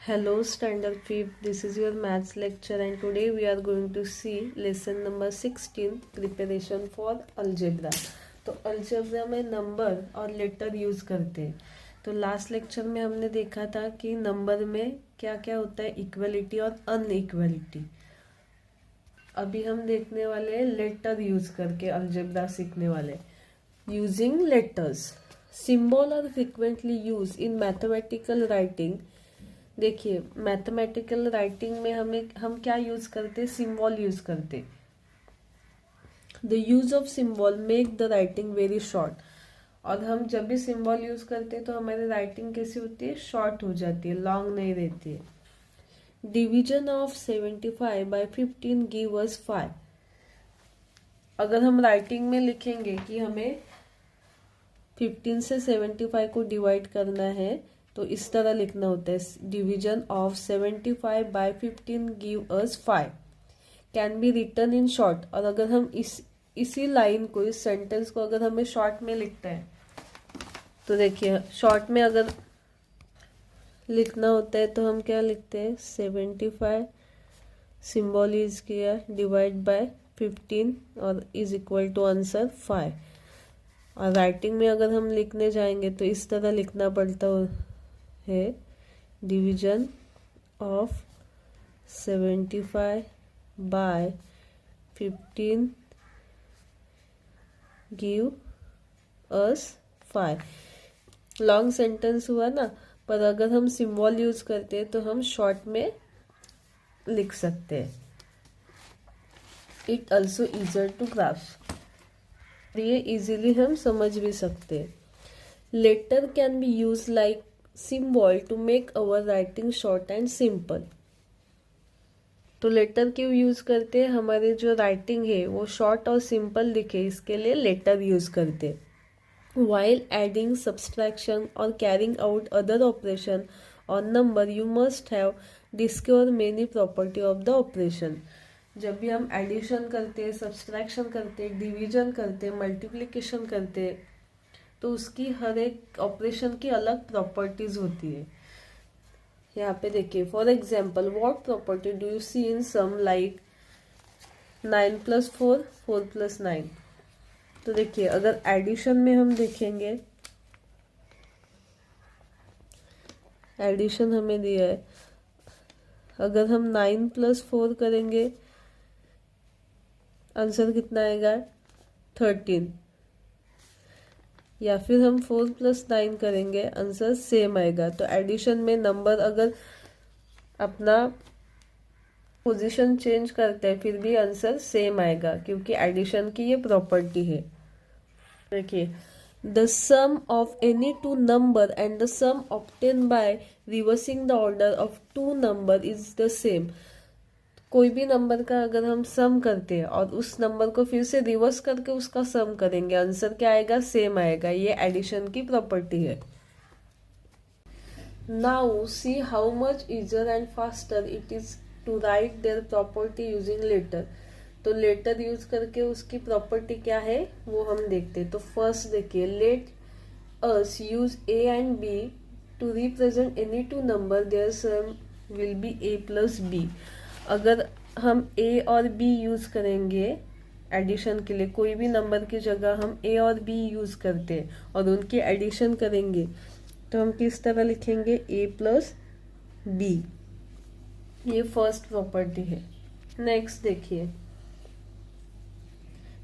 Hello, Standard 5th. This is your maths lecture, and today we are going to see lesson number 16, preparation for algebra. तो algebra में number और letter use करते हैं. तो last lecture में हमने देखा था कि नंबर में क्या क्या होता है, इक्वलिटी और अनइक्वलिटी. अभी हम देखने वाले हैं लेटर यूज़ करके अलजेब्रा सीखने वाले. Using letters. Symbol are frequently use in mathematical writing. देखिए, मैथमेटिकल राइटिंग में हम क्या यूज करते, सिंबल यूज करते. The use of symbol make the writing very short. और हम जब भी सिंबल यूज करते हैं तो हमारी राइटिंग कैसी होती है, शॉर्ट हो जाती है, लॉन्ग नहीं रहती है. Division of 75 by 15 give us 5. अगर हम राइटिंग में लिखेंगे कि हमें 15 से 75 को डिवाइड करना है तो इस तरह लिखना होता है. Division of 75 by 15 give us 5 can be written in short. और अगर हम इसी लाइन को, इस सेंटेंस को अगर हमें शॉर्ट में लिखता है तो देखिए, शॉर्ट में अगर लिखना होता है तो हम क्या लिखते हैं, 75 सिंबल यूज किया, डिवाइड बाय 15 और इज इक्वल टू आंसर 5. और राइटिंग में अगर हम लिखने जाएंगे तो इस तरह लिखना पड़ता है. Division of 75 by 15 give us 5. Long sentence हुआ ना, पर अगर हम सिंबल यूज करते हैं तो हम शॉर्ट में लिख सकते हैं. It also easier to graph. ये इजीली हम समझ भी सकते हैं. Letter can be use like symbol to make our writing short and simple. तो लेटर क्यों यूज करते हैं, हमारी जो राइटिंग है वो शॉर्ट और सिंपल दिखे, इसके लिए लेटर यूज करते हैं. While adding, subtraction or carrying out other operation on number, you must have discovered many property of the operation. जब भी हम एडिशन करते हैं, सब्सट्रैक्शन करते हैं, डिवीजन करते हैं, मल्टीप्लिकेशन करते हैं, तो उसकी हर एक ऑपरेशन की अलग प्रॉपर्टीज होती है. यहाँ पे देखिए, for example, what property do you see in sum like 9 + 4, 4 + 9. तो देखिए, अगर एडिशन में हम देखेंगे, एडिशन हमें दिया है, अगर हम 9 + 4 करेंगे आंसर कितना आएगा, 13. या फिर हम 4 + 9 करेंगे, आंसर सेम आएगा. तो एडिशन में नंबर अगर अपना पोजीशन चेंज करते हैं फिर भी आंसर सेम आएगा, क्योंकि एडिशन की ये प्रॉपर्टी है. देखिए, the sum of any two number and the sum obtain by reversing the order of two number is the same. कोई भी नंबर का अगर हम सम करते हैं और उस नंबर को फिर से रिवर्स करके उसका सम करेंगे, आंसर क्या आएगा, सेम आएगा. ये एडिशन की प्रॉपर्टी है. Now see how much easier and faster it is to write their property using letter. तो लेटर यूज करके उसकी प्रॉपर्टी क्या है वो हम देखते हैं. तो फर्स्ट देखिए, let us use A and B to represent any two number, their sum will be a + b. अगर हम a और b यूज करेंगे एडिशन के लिए, कोई भी नंबर की जगह हम a और b यूज करते हैं और उनकी एडिशन करेंगे तो हम किस तरह लिखेंगे, a + b. ये फर्स्ट प्रॉपर्टी है. नेक्स्ट देखिए,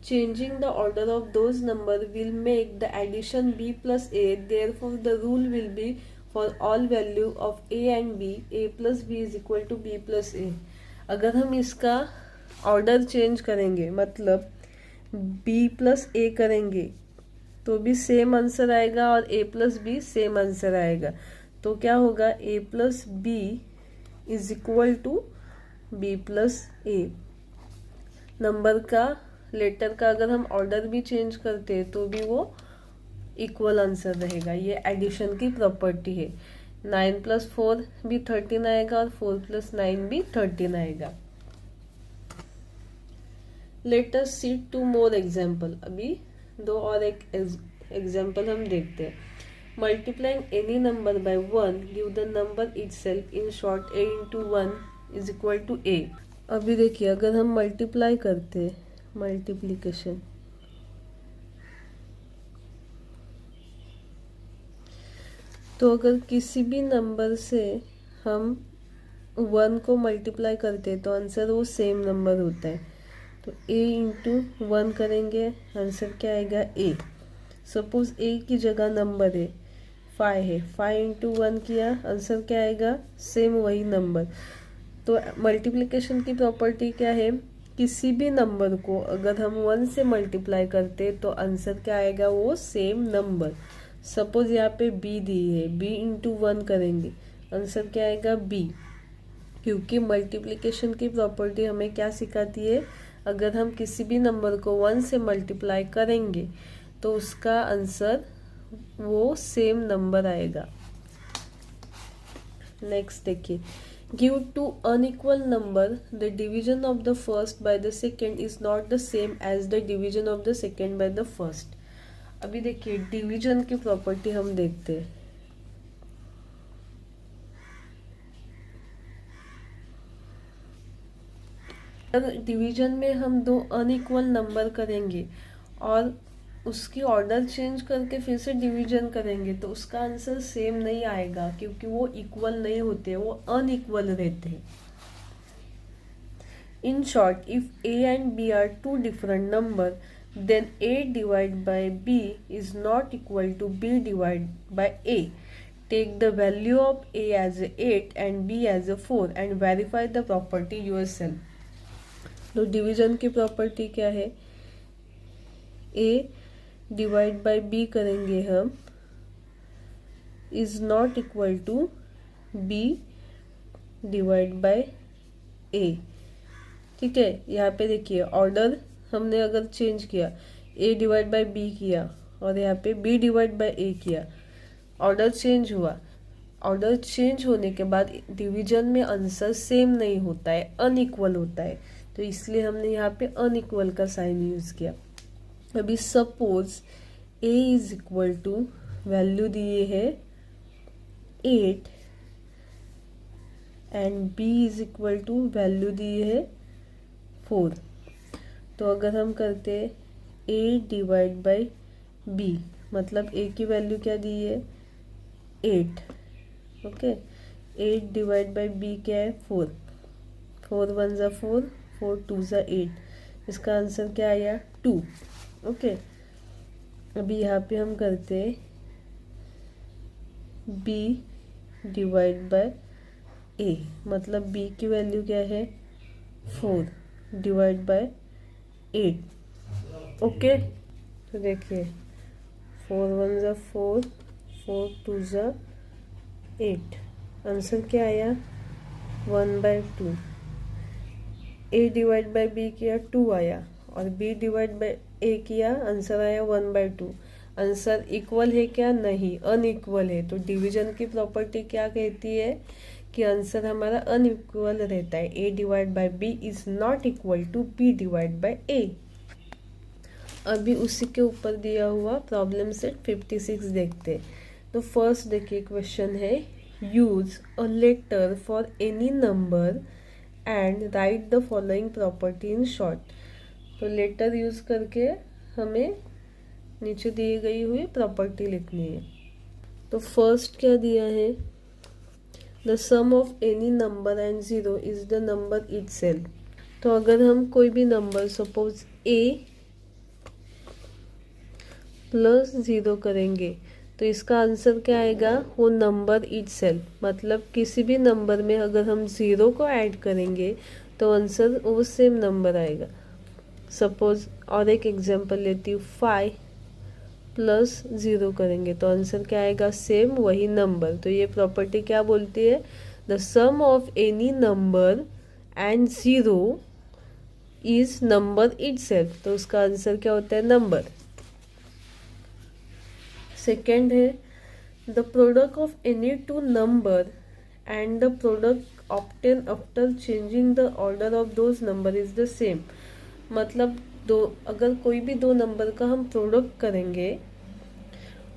changing the order of those number will make the addition b + a. Therefore, the rule will be for all value of a and b, a + b is equal to b + a. अगर हम इसका order change करेंगे, मतलब b + a करेंगे तो भी same answer आएगा और a + b सेम आंसर आएगा. तो क्या होगा, a + b is equal to b + a. Number का, लेटर का अगर हम ऑर्डर भी चेंज करते हैं तो भी वो इक्वल आंसर रहेगा. ये एडिशन की प्रॉपर्टी है. 9 + 4 भी 13 आएगा और 4 + 9 भी 13 आएगा. लेट अस सी 2 more एग्जाम्पल. अभी 2 और एक एग्जाम्पल हम देखते हैं. Multiplying any number by 1 give the number itself. In short, a into 1 is equal to a. अभी देखिए, अगर हम मल्टीप्लाई करते, मल्टीप्लिकेशन, तो अगर किसी भी नंबर से हम 1 को मल्टीप्लाई करते तो आंसर वो सेम नंबर होता है. तो a इंटू 1 करेंगे, आंसर क्या आएगा a. सपोज a की जगह नंबर है 5 है, 5 इंटू 1 किया, आंसर क्या आएगा, सेम वही नंबर. तो मल्टीप्लिकेशन की प्रॉपर्टी क्या है, किसी भी नंबर को अगर हम 1 से मल्टीप्लाई करते तो आंसर क्या आएगा, वो सेम नंबर. सपोज यहाँ पे b दी है, b इंटू 1 करेंगे, आंसर क्या आएगा b. क्योंकि मल्टीप्लिकेशन की प्रॉपर्टी हमें क्या सिखाती है, अगर हम किसी भी नंबर को 1 से मल्टीप्लाई करेंगे तो उसका आंसर वो सेम नंबर आएगा. नेक्स्ट देखिए, give two unequal number the division of the first by the second is not the same as the division of the second by the first. अभी देखिए, डिवीजन की property हम देखते हैं. अगर डिवीजन में हम दो अनइक्वल नंबर करेंगे और उसकी ऑर्डर चेंज करके फिर से डिवीजन करेंगे तो उसका आंसर सेम नहीं आएगा, क्योंकि वो इक्वल नहीं होते, वो अनइक्वल रहते हैं. In short, if a and b are two different number then a divided by b is not equal to b divided by a. Take the value of a as 8 and b as 4 and verify the property yourself. तो division की property क्या है, a divide by b करेंगे हम, is not equal to b divide by a. ठीक है, यहाँ पे देखिए ऑर्डर हमने अगर चेंज किया, a डिवाइड बाय b किया और यहाँ पे b डिवाइड बाय a किया, ऑर्डर चेंज हुआ. ऑर्डर चेंज होने के बाद डिवीजन में आंसर सेम नहीं होता है, अनइक्वल होता है. तो इसलिए हमने यहाँ पे अनइक्वल का साइन यूज किया. अभी suppose a is equal to, value दिए है 8 and b is equal to value दिए है 4. तो अगर हम करते a डिवाइड बाय b, मतलब a की वैल्यू क्या दी है 8. ओके, 8 डिवाइड बाय b क्या है 4. 4 1 ज़ा 4, 4 2 ज़ा 8. इसका आंसर क्या आया 2. ओके, अभी यहाँ पे हम करते b डिवाइड बाय a, मतलब b की वैल्यू क्या है 4 डिवाइड बाय 8. ओके, तो देखिए 4 1 ज़ा 4, 4 2 ज़ा 8. आंसर क्या आया 1/2. a डिवाइड बाय b किया 2 आया और b डिवाइड बाय a किया, आंसर आया 1/2. आंसर इक्वल है क्या, नहीं, अनइक्वल है. तो डिवीजन की प्रॉपर्टी क्या कहती है कि आंसर हमारा अनइक्वल रहता है. a divide by b is not equal to b divide by a. अभी उसी के ऊपर दिया हुआ प्रॉब्लम सेट 56 देखते. तो फर्स्ट देखिए क्वेश्चन है, use a letter for any number and write the following property in short. तो लेटर यूज करके हमें नीचे दी गई हुई प्रॉपर्टी लिखनी है. तो फर्स्ट क्या दिया है, the sum of any number and zero is the number itself. तो अगर हम कोई भी नंबर सपोज a प्लस 0 करेंगे तो इसका आंसर क्या आएगा, वो नंबर इटसेल्फ. मतलब किसी भी नंबर में अगर हम 0 को ऐड करेंगे तो आंसर वो सेम नंबर आएगा. सपोज और एक एग्जांपल लेती हूँ, 5 प्लस 0 करेंगे तो आंसर क्या आएगा, सेम वही नंबर. तो ये प्रॉपर्टी क्या बोलती है, the sum of any number and 0 is number itself. तो उसका आंसर क्या होता है, नंबर. सेकेंड है, the product of any two number and the product obtain after changing the order of those number is the same. मतलब अगर कोई भी दो नंबर का हम प्रोडक्ट करेंगे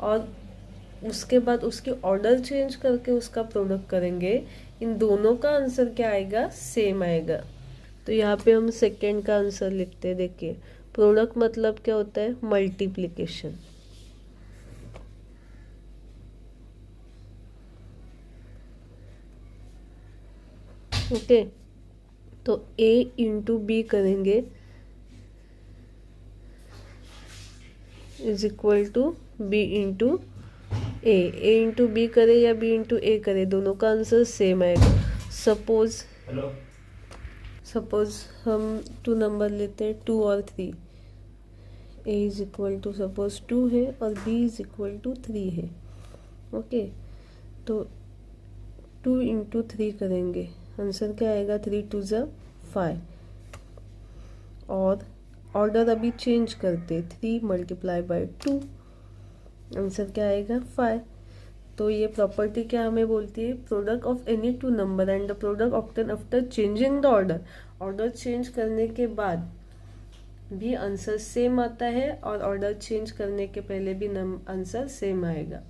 और उसके बाद उसकी ऑर्डर चेंज करके उसका प्रोडक्ट करेंगे, इन दोनों का आंसर क्या आएगा, सेम आएगा। तो यहाँ पे हम सेकेंड का आंसर लिखते हैं। देखिए प्रोडक्ट मतलब क्या होता है, मल्टीप्लिकेशन। ओके, तो a इंटू बी करेंगे is equal to B into A into B करे या बी इंटू ए करे, दोनों का आंसर सेम आएगा। सपोज हम 2 नंबर लेते हैं, 2 और 3। a is equal to suppose 2 है और b इज इक्वल टू 3 है। ओके, तो 2 इंटू 3 करेंगे, आंसर क्या आएगा, 3 2 ज़ा 5। और ऑर्डर अभी चेंज करते, 3 मल्टीप्लाई बाय 2, आंसर क्या आएगा, 5। तो ये प्रॉपर्टी क्या हमें बोलती है, product of any 2 number and the product obtain after changing the order. Order change करने के बाद भी आंसर सेम आता है और ऑर्डर चेंज करने के पहले भी आंसर सेम आएगा।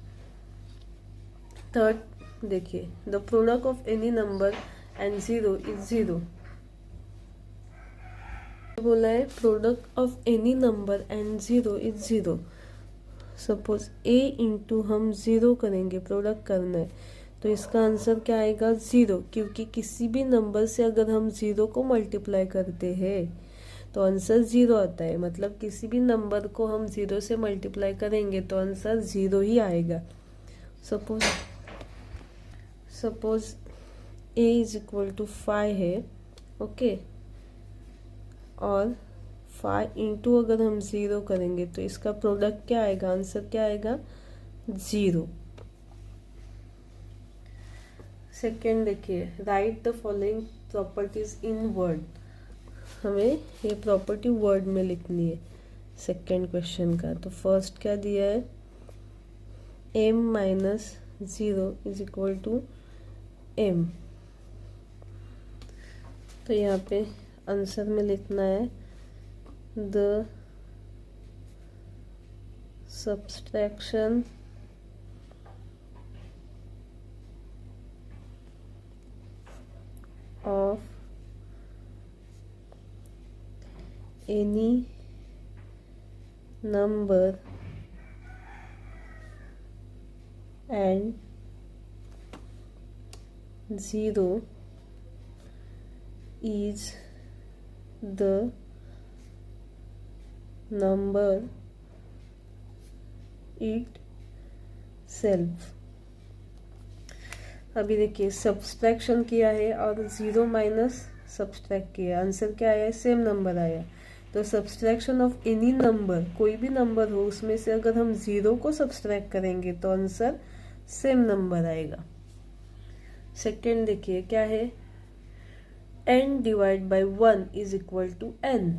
थर्ड देखिए, the product of any number and 0 is 0। बोला है product of any number and 0 is 0। Suppose a into हम 0 करेंगे, प्रोडक्ट करना है, तो इसका आंसर क्या आएगा, 0, क्योंकि किसी भी नंबर से अगर हम 0 को मल्टीप्लाई करते हैं तो आंसर 0 आता है। मतलब किसी भी नंबर को हम 0 से मल्टीप्लाई करेंगे तो आंसर 0 ही आएगा। Suppose a is equal to 5 है, ओके, और 5 इंटू अगर हम 0 करेंगे तो इसका प्रोडक्ट क्या आएगा, आंसर क्या आएगा, 0। सेकेंड देखिए, right the following properties in word. हमें ये प्रॉपर्टी वर्ड में लिखनी है सेकेंड क्वेश्चन का। तो फर्स्ट क्या दिया है, m minus 0 is equal to m। तो यहाँ पे आंसर में लिखना है the subtraction of any number and 0 is the number itself। अभी देखिए सब्सट्रैक्शन किया है और 0 माइनस सब्सट्रैक्ट किया, आंसर क्या आया, सेम नंबर आया। तो सब्सट्रैक्शन ऑफ एनी नंबर, कोई भी नंबर हो उसमें से अगर हम 0 को सब्सट्रैक्ट करेंगे तो आंसर सेम नंबर आएगा। सेकेंड देखिए क्या है, n divide by 1 is equal to n।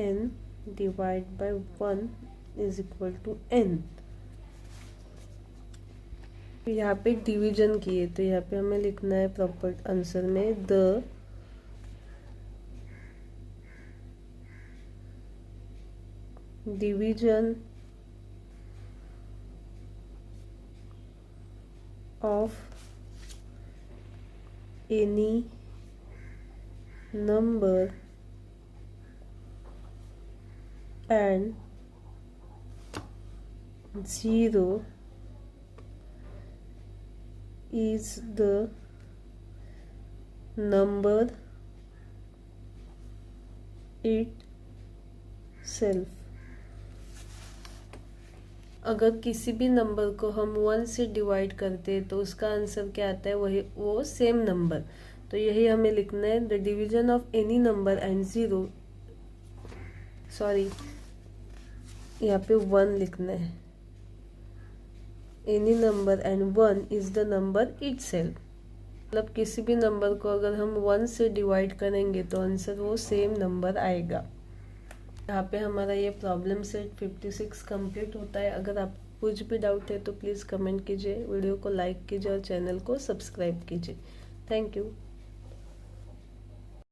n divide by 1 is equal to n। यहाँ पे डिवीजन किए तो यहाँ पे हमें लिखना है प्रॉपर आंसर में the division of any number and 0 is the number itself। अगर किसी भी नंबर को हम 1 से डिवाइड करते हैं तो उसका आंसर क्या आता है, वही वो सेम नंबर। तो यही हमें लिखना है the division of any number and 0, sorry यहाँ पे 1 लिखना है, any number and 1 is the number itself. मतलब किसी भी नंबर को अगर हम 1 से डिवाइड करेंगे तो आंसर वो सेम नंबर आएगा। यहाँ पे हमारा ये प्रॉब्लम सेट 56 कंप्लीट होता है। अगर आप कुछ भी डाउट है तो प्लीज़ कमेंट कीजिए, वीडियो को लाइक कीजिए और चैनल को सब्सक्राइब कीजिए। Thank you.